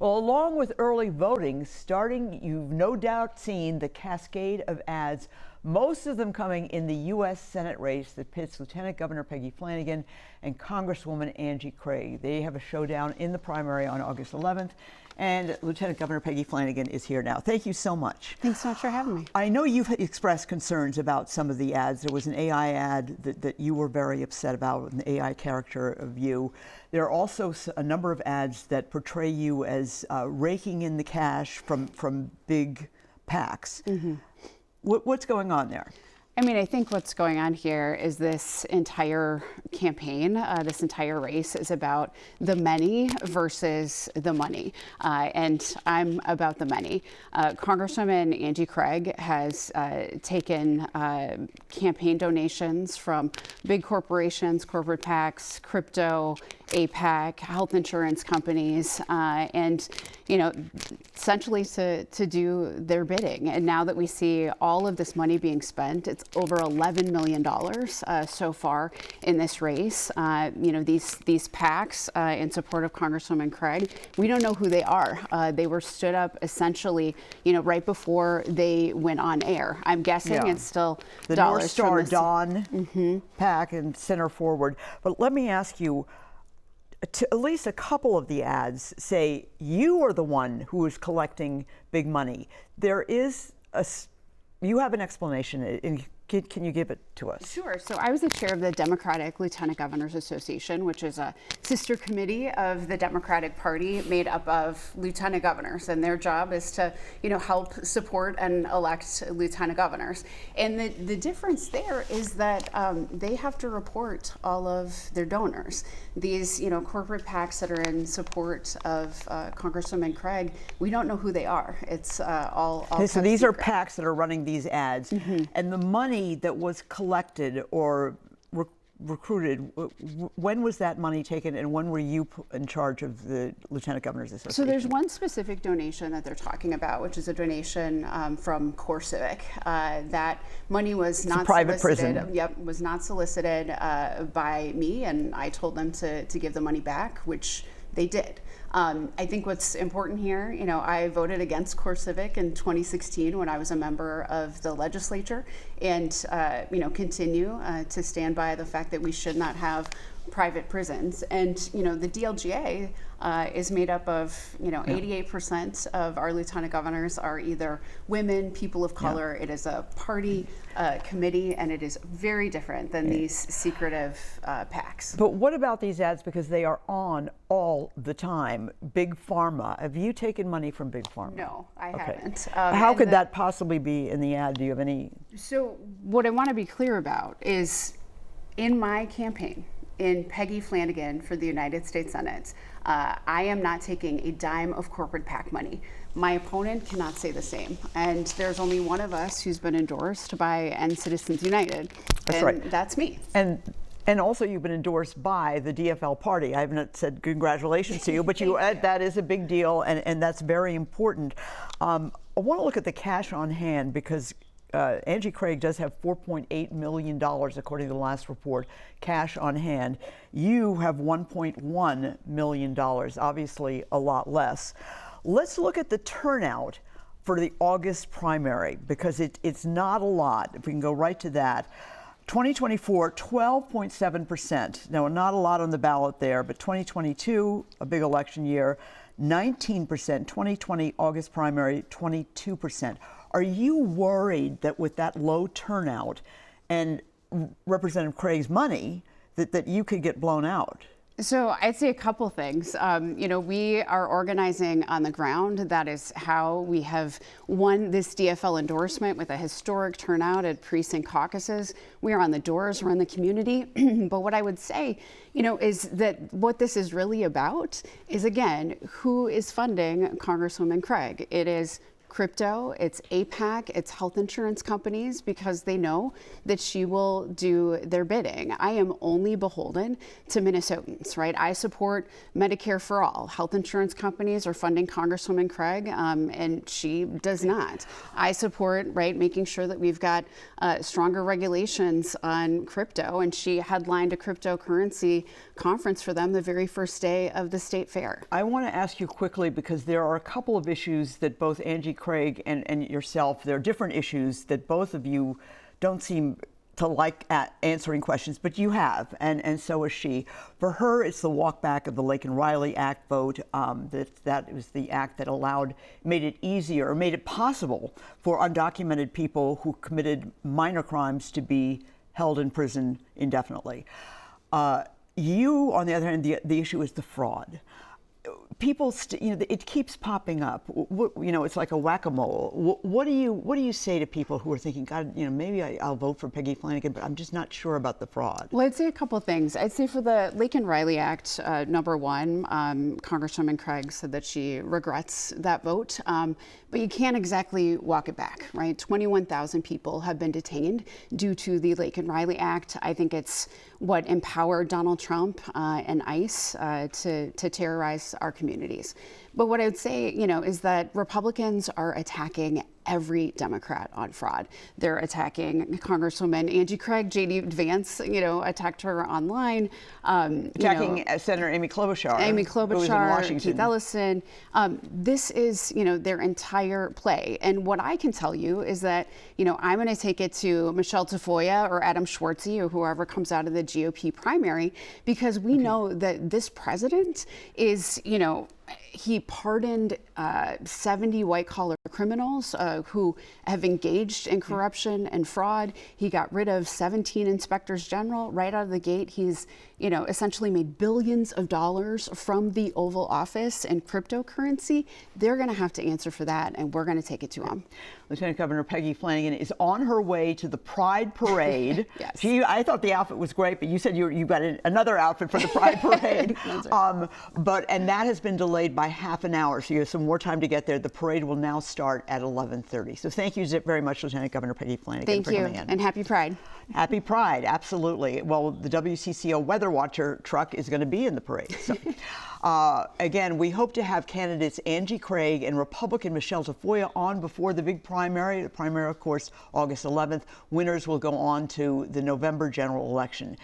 Well, along with early voting starting, you've no doubt seen the cascade of ads, most of them coming in the U.S. Senate race that pits Lieutenant Governor Peggy Flanagan and Congresswoman Angie Craig. They have a showdown in the primary on August 11th, and Lieutenant Governor Peggy Flanagan is here now. Thank you so much. Thanks so much for having me. I know you've expressed concerns about some of the ads. There was an AI ad that you were very upset about, an AI character of you. There are also a number of ads that portray you as raking in the cash from big PACs. Mm-hmm. What's going on there? I mean, I think what's going on here is this entire campaign, this entire race is about the many versus the money. And I'm about the many. Congresswoman Angie Craig has taken campaign donations from big corporations, corporate PACs, crypto, APAC, health insurance companies, and, essentially to do their bidding. And now that we see all of this money being spent, it's over $11 million so far in this race. These PACs in support of Congresswoman Craig, we don't know who they are. They were stood up essentially, right before they went on air. I'm guessing it's still the dollars North Star from the Dawn PAC and Center Forward. But let me ask you, at least a couple of the ads say you are the one who is collecting big money. You have an explanation. Can you give it to us? Sure. So I was the chair of the Democratic Lieutenant Governors Association, which is a sister committee of the Democratic Party made up of lieutenant governors, and their job is to, help support and elect lieutenant governors. And the difference there is that they have to report all of their donors. These, corporate PACs that are in support of Congresswoman Craig, we don't know who they are. It's all so these are PACs that are running these ads, and the money that was collected or recruited, when was that money taken, and when were you in charge of the Lieutenant Governor's Association? So there's one specific donation that they're talking about, which is a donation from CoreCivic. That money was not private solicited. Prison. Yep, was not solicited by me, and I told them to give the money back, which they did. I think what's important here, I voted against CoreCivic in 2016 when I was a member of the legislature, and continue to stand by the fact that we should not have private prisons. And the DLGA is made up of 88% of our lieutenant governors are either women, people of color. It is a party committee, and it is very different than these secretive PACs. But what about these ads, because they are on all the time? Big Pharma. Have you taken money from Big Pharma? No, I haven't. How could that possibly be in the ad? Do you have any? So what I want to be clear about is, in my campaign, in Peggy Flanagan for the United States Senate, I am not taking a dime of corporate PAC money. My opponent cannot say the same. And there's only one of us who's been endorsed by End Citizens United. That's right. That's me. And also you've been endorsed by the DFL party. I haven't said congratulations to you, but that is a big deal, and that's very important. I want to look at the cash on hand, because Angie Craig does have $4.8 million, according to the last report, cash on hand. You have $1.1 million, obviously a lot less. Let's look at the turnout for the August primary, because it's not a lot. If we can go right to that. 2024, 12.7%. Now, not a lot on the ballot there, but 2022, a big election year, 19%. 2020 August primary, 22%. Are you worried that with that low turnout and Representative Craig's money, that you could get blown out? So I'd say a couple things. We are organizing on the ground. That is how we have won this DFL endorsement, with a historic turnout at precinct caucuses. We are on the doors, we're in the community. But what I would say, is that what this is really about is, again, who is funding Congresswoman Craig. It is crypto, it's APAC, it's health insurance companies, because they know that she will do their bidding. I am only beholden to Minnesotans, right? I support Medicare for all. Health insurance companies are funding Congresswoman Craig, and she does not. I support, right, making sure that we've got stronger regulations on crypto, and she headlined a cryptocurrency conference for them the very first day of the state fair. I want to ask you quickly, because there are a couple of issues that both Angie Craig and yourself, there are different issues that both of you don't seem to like answering questions, but you have, and so is she. For her, it's the walk back of the Lake and Riley Act vote. That was the act that made it easier, or made it possible for undocumented people who committed minor crimes to be held in prison indefinitely. You, on the other hand, the issue is the fraud. People, it keeps popping up. It's like a whack-a-mole. What do you say to people who are thinking, God, maybe I'll vote for Peggy Flanagan, but I'm just not sure about the fraud? Well, I'd say a couple of things. I'd say for the Lake and Riley Act, number one, Congresswoman Craig said that she regrets that vote, but you can't exactly walk it back, right? 21,000 people have been detained due to the Lake and Riley Act. I think it's what empowered Donald Trump and ICE to terrorize our communities. But what I would say, is that Republicans are attacking every Democrat on fraud. They're attacking Congresswoman Angie Craig. J.D. Vance, attacked her online. Attacking Senator Amy Klobuchar. Amy who was in Klobuchar, Washington. Keith Ellison. This is, their entire play. And what I can tell you is that, I'm going to take it to Michelle Tafoya or Adam Schwartzy or whoever comes out of the GOP primary, because we know that this president is, he pardoned 70 white-collar criminals who have engaged in corruption and fraud. He got rid of 17 inspectors general right out of the gate. He's, essentially made billions of dollars from the Oval Office and cryptocurrency. They're going to have to answer for that, and we're going to take it to them. Lieutenant Governor Peggy Flanagan is on her way to the Pride Parade. Yes. I thought the outfit was great, but you said you got another outfit for the Pride Parade. That's right. And that has been delayed by half an hour, so you have some more time to get there. The parade will now start at 11:30. So thank you very much, Lieutenant Governor Peggy Flanagan, for coming in. And happy Pride. Happy Pride, absolutely. Well, the WCCO Weather Watcher truck is going to be in the parade. So, again, we hope to have candidates Angie Craig and Republican Michelle Tafoya on before the big primary. The primary, of course, August 11th. Winners will go on to the November general election.